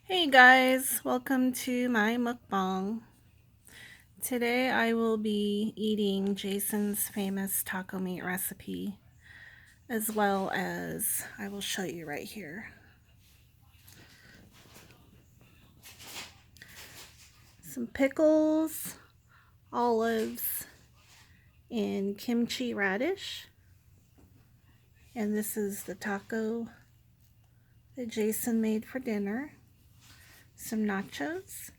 Hey guys, welcome to my mukbang. Today I will be eating Jason's famous taco meat recipe, as well as I will show you right here. Some pickles, olives, and kimchi radish. And this is the taco that Jason made for dinner. Some nachos,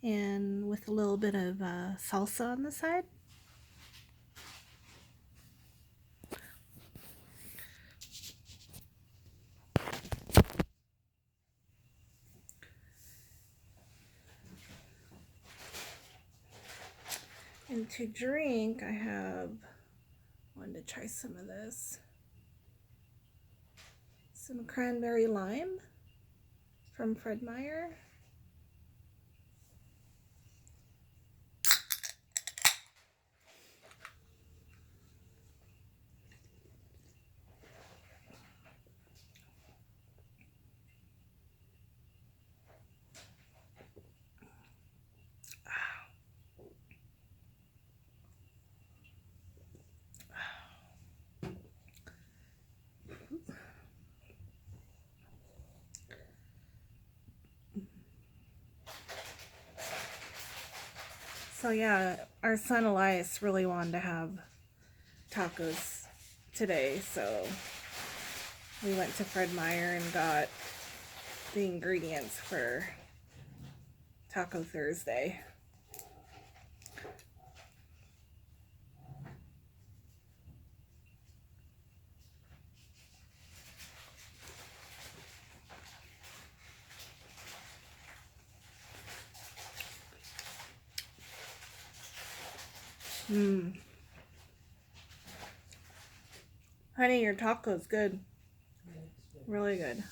and with a little bit of salsa on the side. And to drink, wanted to try some of this. Some cranberry lime from Fred Meyer. So yeah, our son Elias really wanted to have tacos today, so we went to Fred Meyer and got the ingredients for Taco Thursday. Honey, your taco's good. Really good.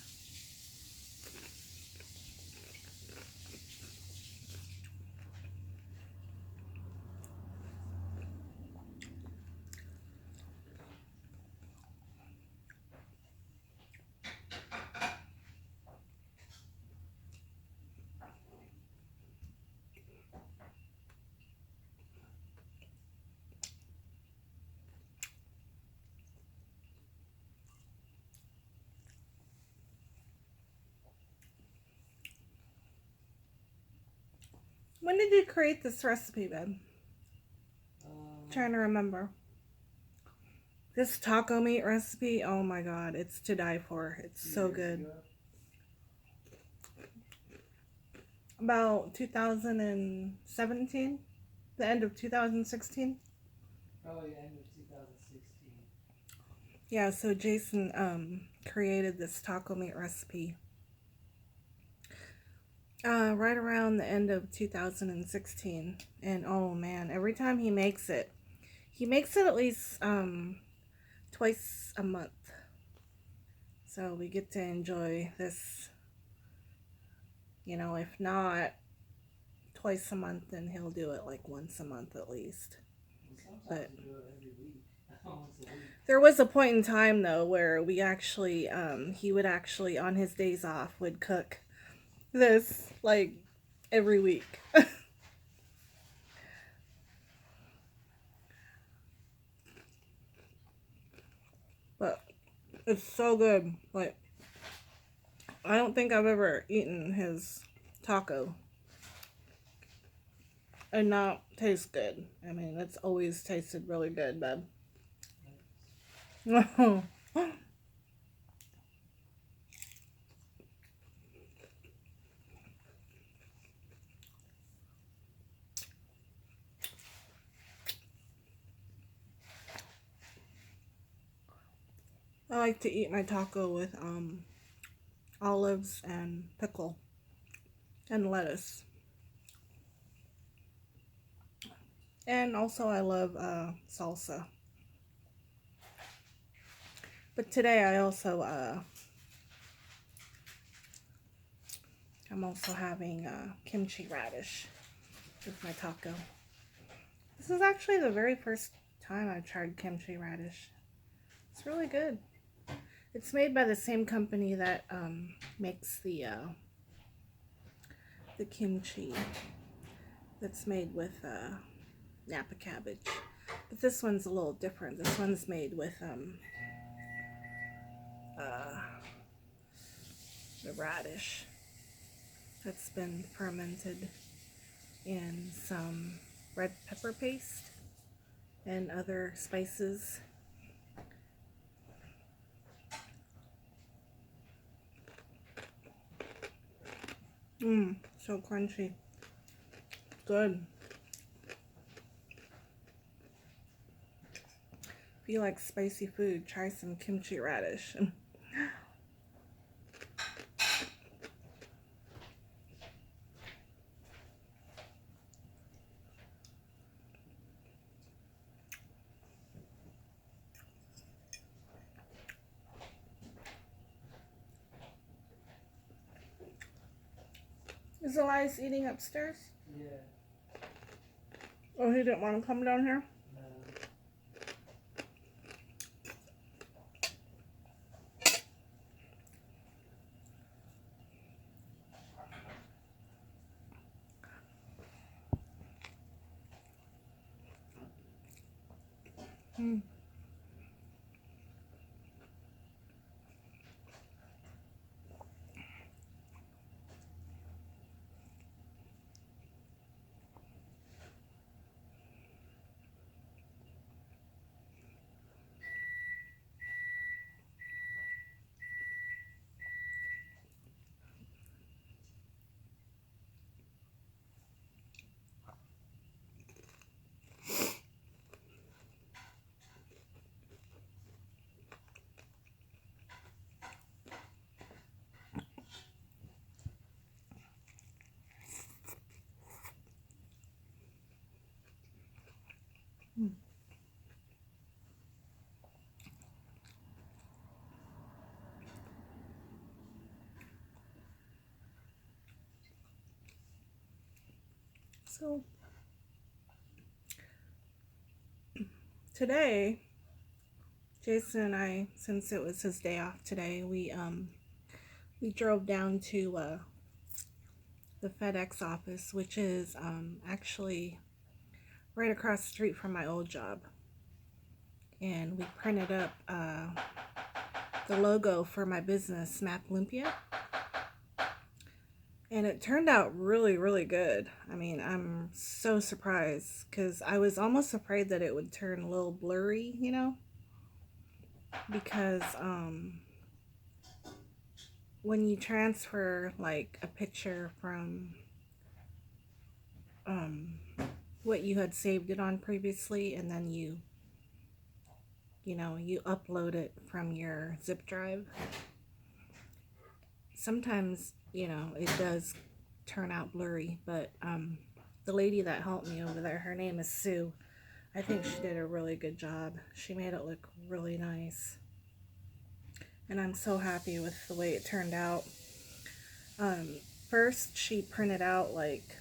When did you create this recipe, babe? Trying to remember. This taco meat recipe, oh my god, it's to die for. It's so good. About 2017, the end of 2016. Probably end of 2016. Yeah, so Jason created this taco meat recipe right around the end of 2016. And oh man, every time he makes it at least twice a month. So we get to enjoy this, if not twice a month, then he'll do it like once a month at least. But do it every week. Almost a week. There was a point in time though where we actually, he would actually on his days off would cook this like every week. But it's so good. Like, I don't think I've ever eaten his taco and not taste good. I mean, it's always tasted really good, babe. I like to eat my taco with olives and pickle and lettuce. And also I love salsa. But today I'm also having kimchi radish with my taco. This is actually the very first time I've tried kimchi radish. It's really good. It's made by the same company that makes the the kimchi that's made with Napa cabbage. But this one's a little different. This one's made with uh, the radish that's been fermented in some red pepper paste and other spices. So crunchy. Good. If you like spicy food, try some kimchi radish. Is Elias eating upstairs? Yeah. Oh, he didn't want to come down here? No. So today, Jason and I, since it was his day off today, we drove down to the FedEx office, which is actually right across the street from my old job, and we printed up the logo for my business, Map Olympia. And it turned out really, really good. I mean, I'm so surprised because I was almost afraid that it would turn a little blurry, you know, because when you transfer like a picture from what you had saved it on previously, and then you upload it from your zip drive, sometimes it does turn out blurry. But the lady that helped me over there, her name is Sue. I think she did a really good job. She made it look really nice, and I'm so happy with the way it turned out. First she printed out like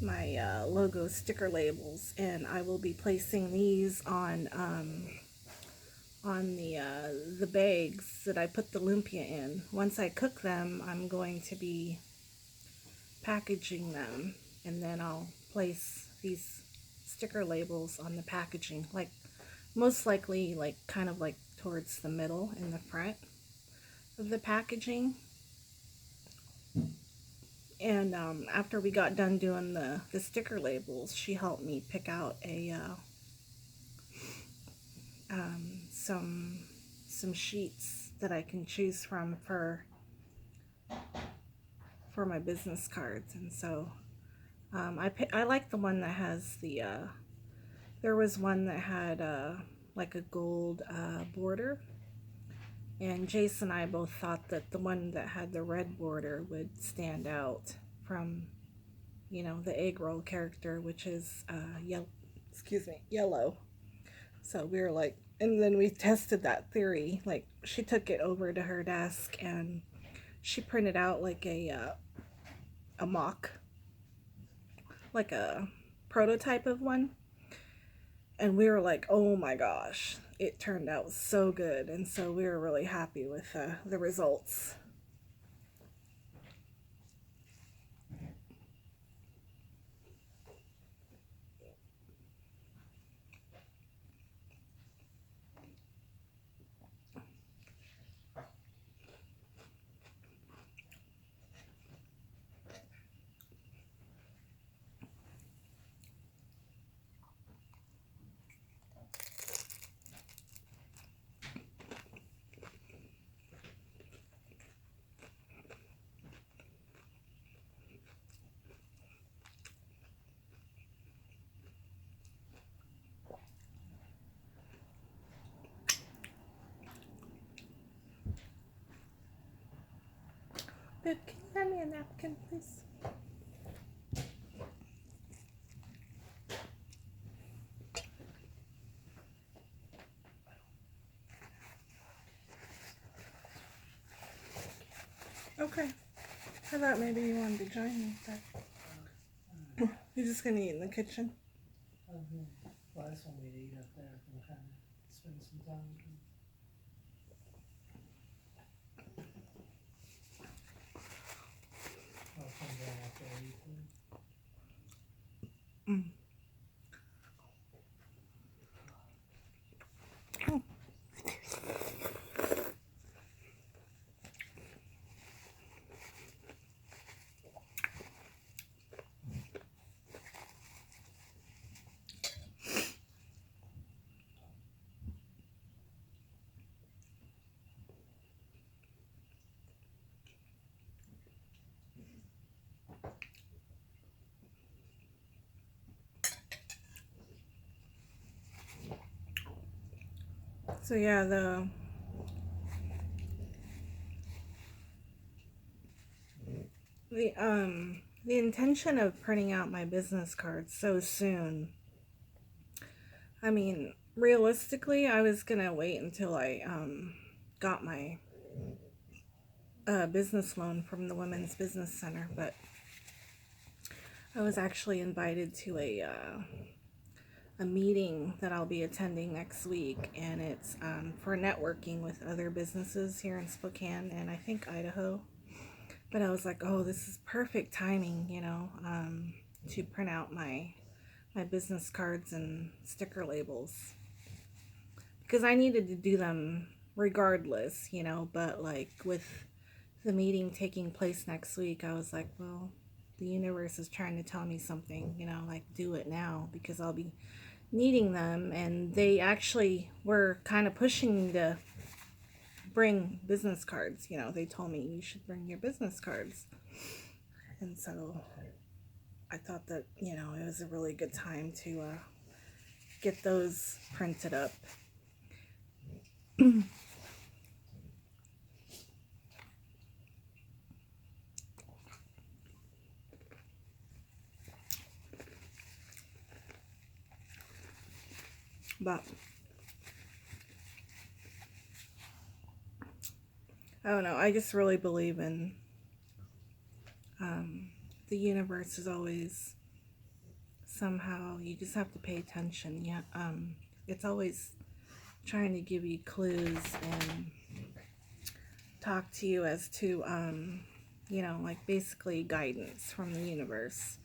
my logo sticker labels, and I will be placing these on the bags that I put the lumpia in. Once I cook them, I'm going to be packaging them, and then I'll place these sticker labels on the packaging, like most likely like kind of like towards the middle in the front of the packaging. And after we got done doing the sticker labels, she helped me pick out a some sheets that I can choose from for my business cards. And so I like the one that has the there was one that had like a gold border, and Jason and I both thought that the one that had the red border would stand out from the egg roll character, which is yellow. So we were like, and then we tested that theory. Like, she took it over to her desk and she printed out like a mock, like a prototype of one. And we were like, oh my gosh, it turned out so good. And so we were really happy with the results. Babe, can you hand me a napkin, please? Okay. I thought maybe you wanted to join me, but you're just gonna eat in the kitchen. Well, I just want me to eat up there. I'm kind of spend some time with them. I'll come down after I eat them. Mm. Oh. So yeah, the intention of printing out my business cards so soon. I mean, realistically, I was gonna wait until I got my business loan from the Women's Business Center, but I was actually invited to a meeting that I'll be attending next week, and it's for networking with other businesses here in Spokane and I think Idaho. But I was like, oh, this is perfect timing, to print out my business cards and sticker labels, because I needed to do them regardless, but like with the meeting taking place next week, I was like, well, the universe is trying to tell me something, like do it now because I'll be needing them. And they actually were kind of pushing me to bring business cards. They told me you should bring your business cards. And so I thought that, it was a really good time to get those printed up. But I don't know. I just really believe in the universe is always somehow, you just have to pay attention. Yeah, it's always trying to give you clues and talk to you as to like basically guidance from the universe.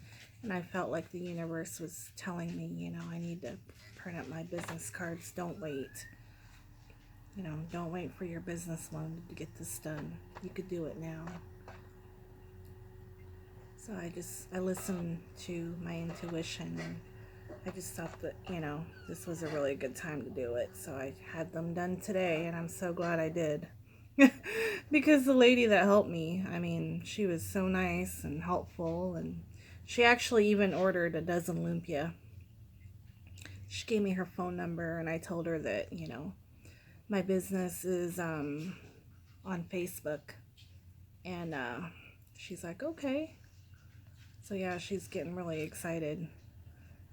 And I felt like the universe was telling me, I need to print up my business cards. Don't wait. Don't wait for your business loan to get this done. You could do it now. So I listened to my intuition, and I just thought that, this was a really good time to do it. So I had them done today, and I'm so glad I did. Because the lady that helped me, I mean, she was so nice and helpful, and she actually even ordered a dozen lumpia. She gave me her phone number, and I told her that, my business is on Facebook. And she's like, okay. So yeah, she's getting really excited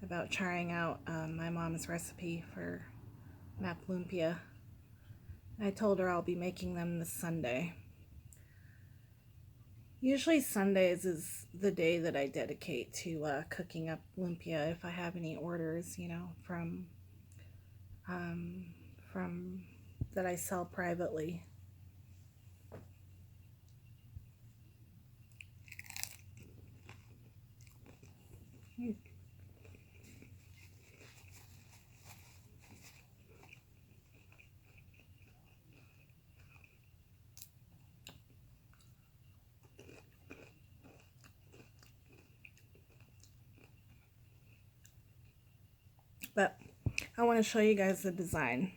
about trying out my mom's recipe for map lumpia. I told her I'll be making them this Sunday. Usually Sundays is the day that I dedicate to cooking up lumpia if I have any orders, from that I sell privately. But I want to show you guys the design.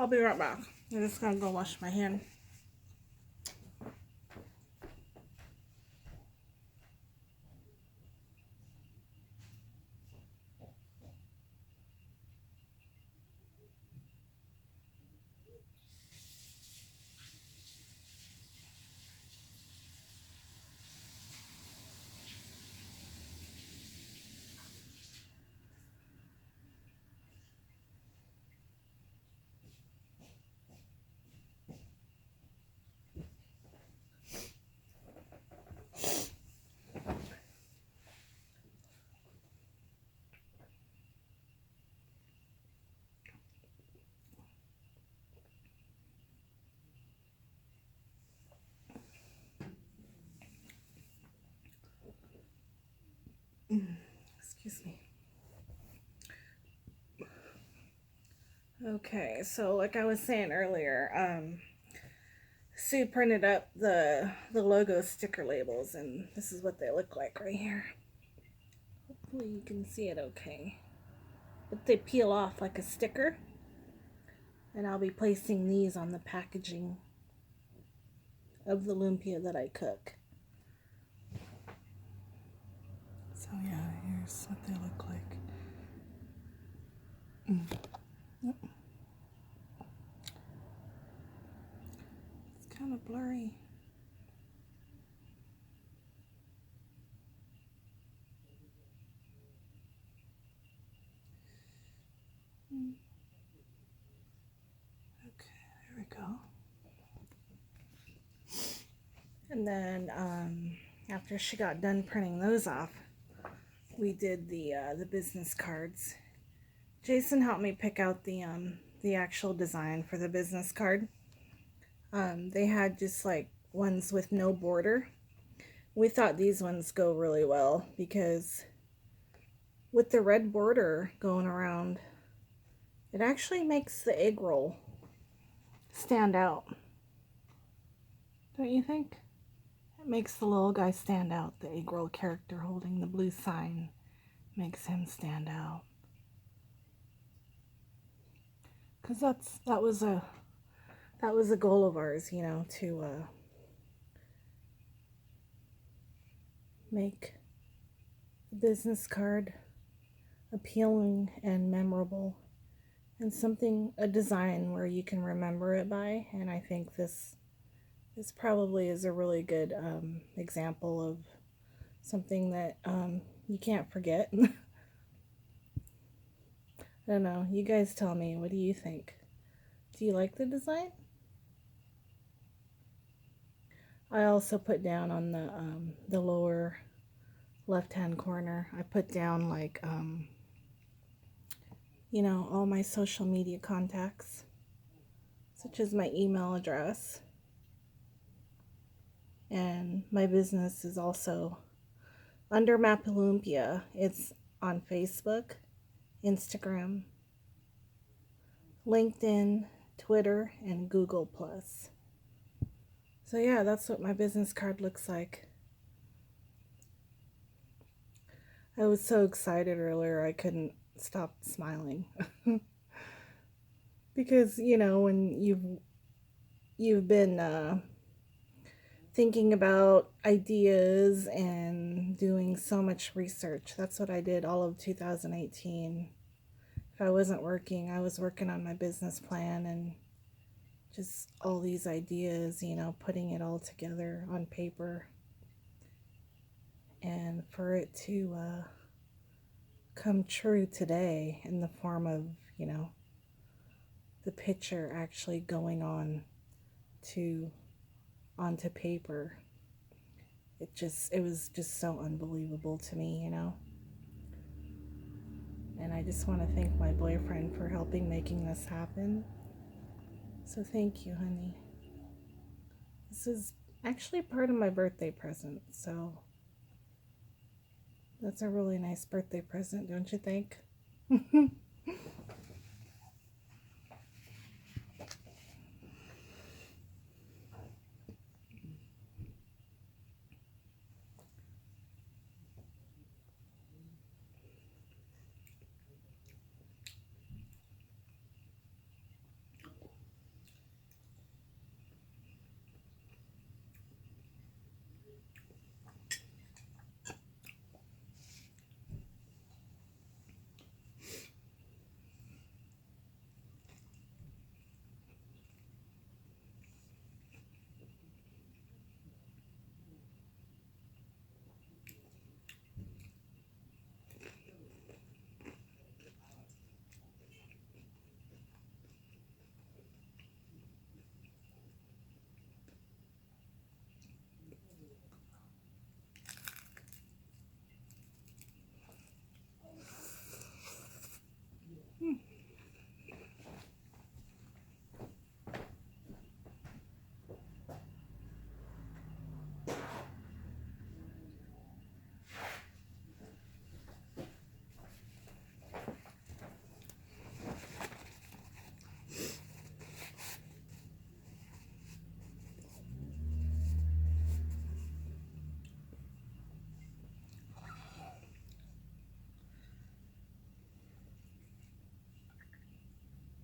I'll be right back. I'm just gonna go wash my hand. Excuse me. Okay, so like I was saying earlier, Sue printed up the logo sticker labels, and this is what they look like right here. Hopefully you can see it okay. But they peel off like a sticker, and I'll be placing these on the packaging of the lumpia that I cook. So yeah, here's what they look like. Yep. It's kind of blurry. Okay, there we go. And then after she got done printing those off, we did the business cards. Jason helped me pick out the actual design for the business card. They had just like ones with no border. We thought these ones go really well because with the red border going around, it actually makes the egg roll stand out. Don't you think? It makes the little guy stand out. The egg roll character holding the blue sign makes him stand out. Cause that was a goal of ours, you know, to make the business card appealing and memorable, and a design where you can remember it by. And I think this probably is a really good example of something that you can't forget. I don't know. You guys tell me. What do you think? Do you like the design? I also put down on the lower left-hand corner, I put down like you know, all my social media contacts, such as my email address. And my business is also under Mapalumpia. It's on Facebook, Instagram, LinkedIn, Twitter, and Google+. So yeah, that's what my business card looks like. I was so excited earlier I couldn't stop smiling. Because, you know, when you've been thinking about ideas and doing so much research. That's what I did all of 2018. If I wasn't working, I was working on my business plan and just all these ideas, you know, putting it all together on paper. And for it to come true today in the form of, you know, the picture actually going onto paper, it was just so unbelievable to me, you know. And I just want to thank my boyfriend for helping making this happen. So thank you, honey. This is actually part of my birthday present, so that's a really nice birthday present, don't you think?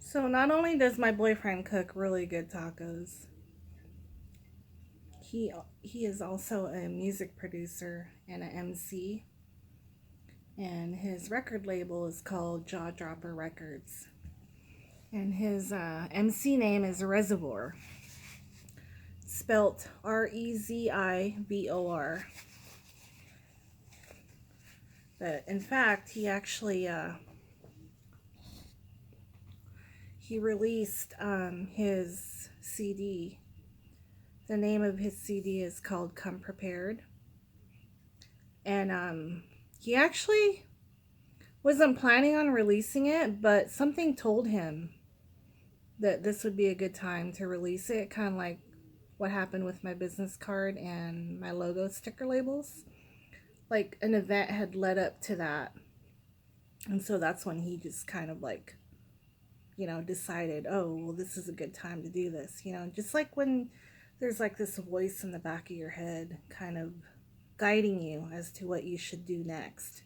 So not only does my boyfriend cook really good tacos, he he is also a music producer and an MC, and his record label is called Jaw Dropper Records. And his MC name is Reservoir, spelt Rezivor. But in fact, he actually he released his CD. The name of his CD is called Come Prepared. And he actually wasn't planning on releasing it, but something told him that this would be a good time to release it, kind of like what happened with my business card and my logo sticker labels. Like an event had led up to that. And so that's when he just kind of like, decided, oh, well, this is a good time to do this. Just like when there's like this voice in the back of your head kind of guiding you as to what you should do next.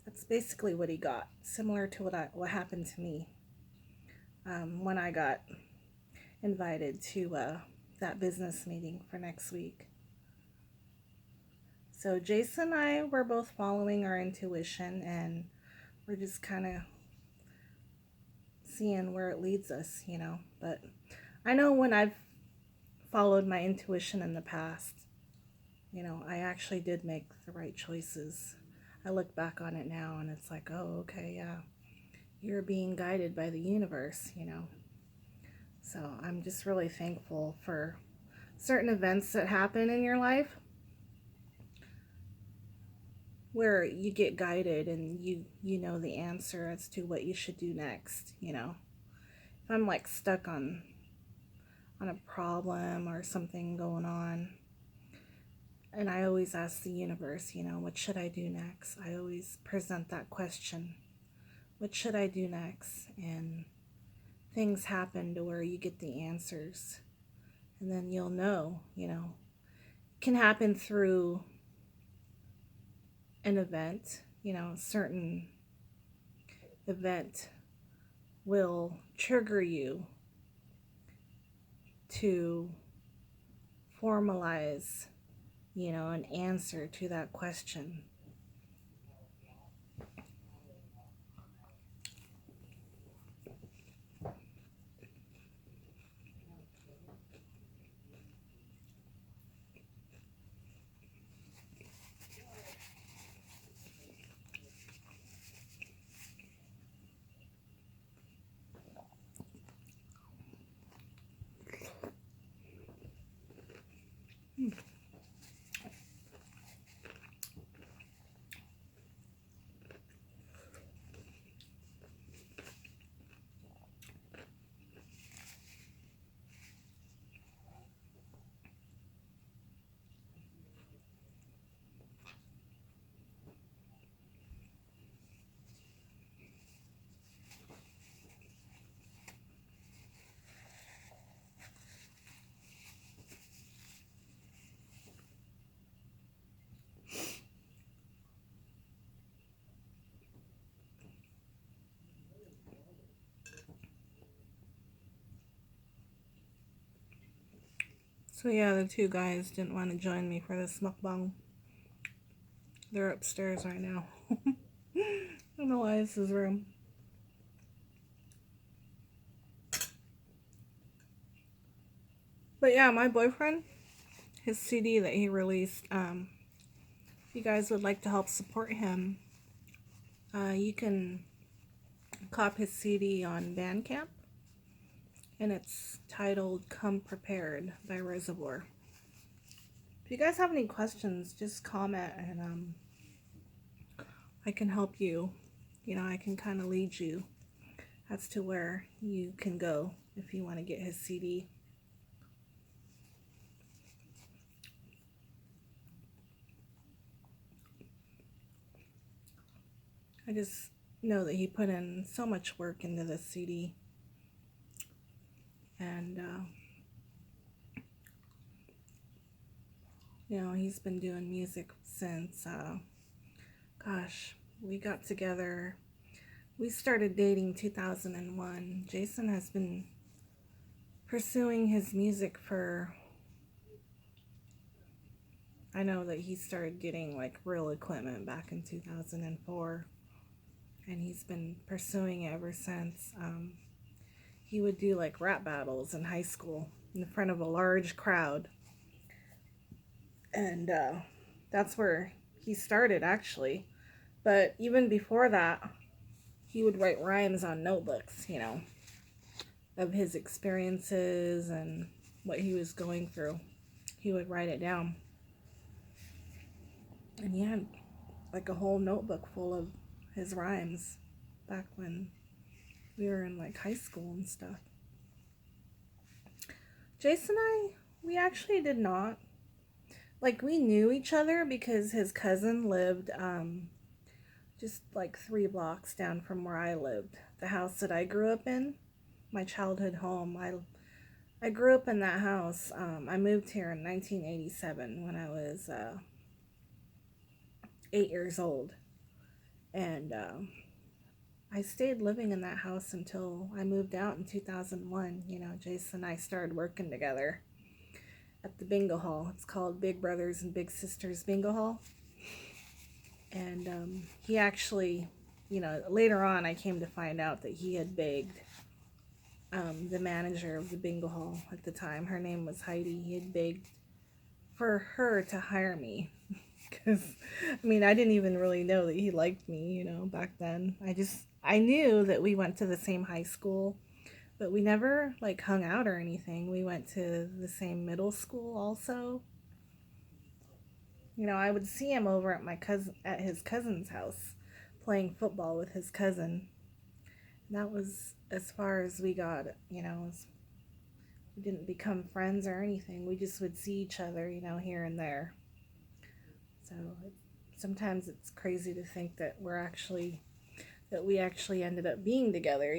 That's basically what he got, similar to what happened to me when I got invited to that business meeting for next week. So Jason and I were both following our intuition, and we're just kind of seeing where it leads us, But I know when I've followed my intuition in the past, I actually did make the right choices. I look back on it now and it's like, oh, okay, yeah, you're being guided by the universe, So I'm just really thankful for certain events that happen in your life where you get guided and you know the answer as to what you should do next. If I'm like stuck on a problem or something going on, and I always ask the universe, what should I do next? I always present that question. What should I do next? And things happen to where you get the answers. And then you'll know, it can happen through an event, a certain event will trigger you to formalize, an answer to that question. So yeah, the two guys didn't want to join me for this mukbang. They're upstairs right now. In Elias's room. But yeah, my boyfriend, his CD that he released, if you guys would like to help support him, you can cop his CD on Bandcamp. And it's titled Come Prepared by Reservoir. If you guys have any questions, just comment and I can help you. I can kind of lead you as to where you can go if you want to get his CD. I just know that he put in so much work into this CD. And, he's been doing music since, gosh, we got together We started dating 2001. Jason has been pursuing his music for, I know that he started getting like real equipment back in 2004, and he's been pursuing it ever since. He would do like rap battles in high school in front of a large crowd, and that's where he started actually. But even before that, he would write rhymes on notebooks, of his experiences and what he was going through. He would write it down. And he had like a whole notebook full of his rhymes back when we were in like high school and stuff. Jason and I, we actually did not. Like, we knew each other because his cousin lived just like 3 blocks down from where I lived. The house that I grew up in, my childhood home. I grew up in that house. I moved here in 1987 when I was 8 years old. And I stayed living in that house until I moved out in 2001. Jason and I started working together at the bingo hall. It's called Big Brothers and Big Sisters Bingo Hall. And he actually, later on I came to find out that he had begged the manager of the bingo hall at the time. Her name was Heidi. He had begged for her to hire me. Because, I didn't even really know that he liked me, back then. I knew that we went to the same high school, but we never, like, hung out or anything. We went to the same middle school also. I would see him over at his cousin's house, playing football with his cousin. And that was as far as we got, we didn't become friends or anything. We just would see each other, here and there. So sometimes it's crazy to think that we actually ended up being together,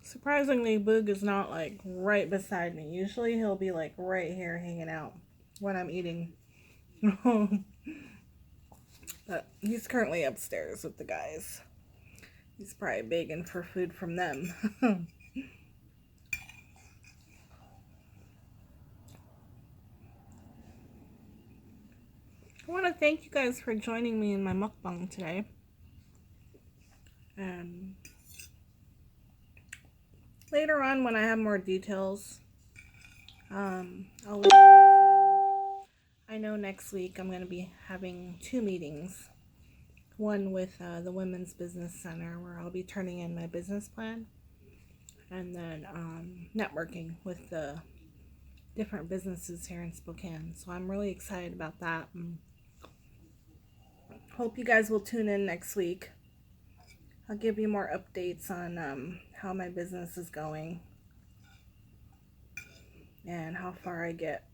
Surprisingly, Boog is not like right beside me. Usually he'll be like right here hanging out when I'm eating. But he's currently upstairs with the guys. He's probably begging for food from them. I want to thank you guys for joining me in my mukbang today. And later on, when I have more details, I'll let you guys know. I know next week I'm going to be having 2 meetings. One with the Women's Business Center, where I'll be turning in my business plan. And then networking with the different businesses here in Spokane. So I'm really excited about that. And hope you guys will tune in next week. I'll give you more updates on how my business is going and how far I get.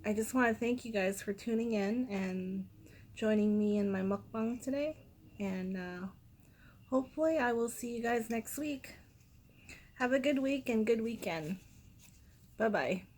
I just want to thank you guys for tuning in and joining me in my mukbang today. And hopefully I will see you guys next week. Have a good week and good weekend. Bye-bye.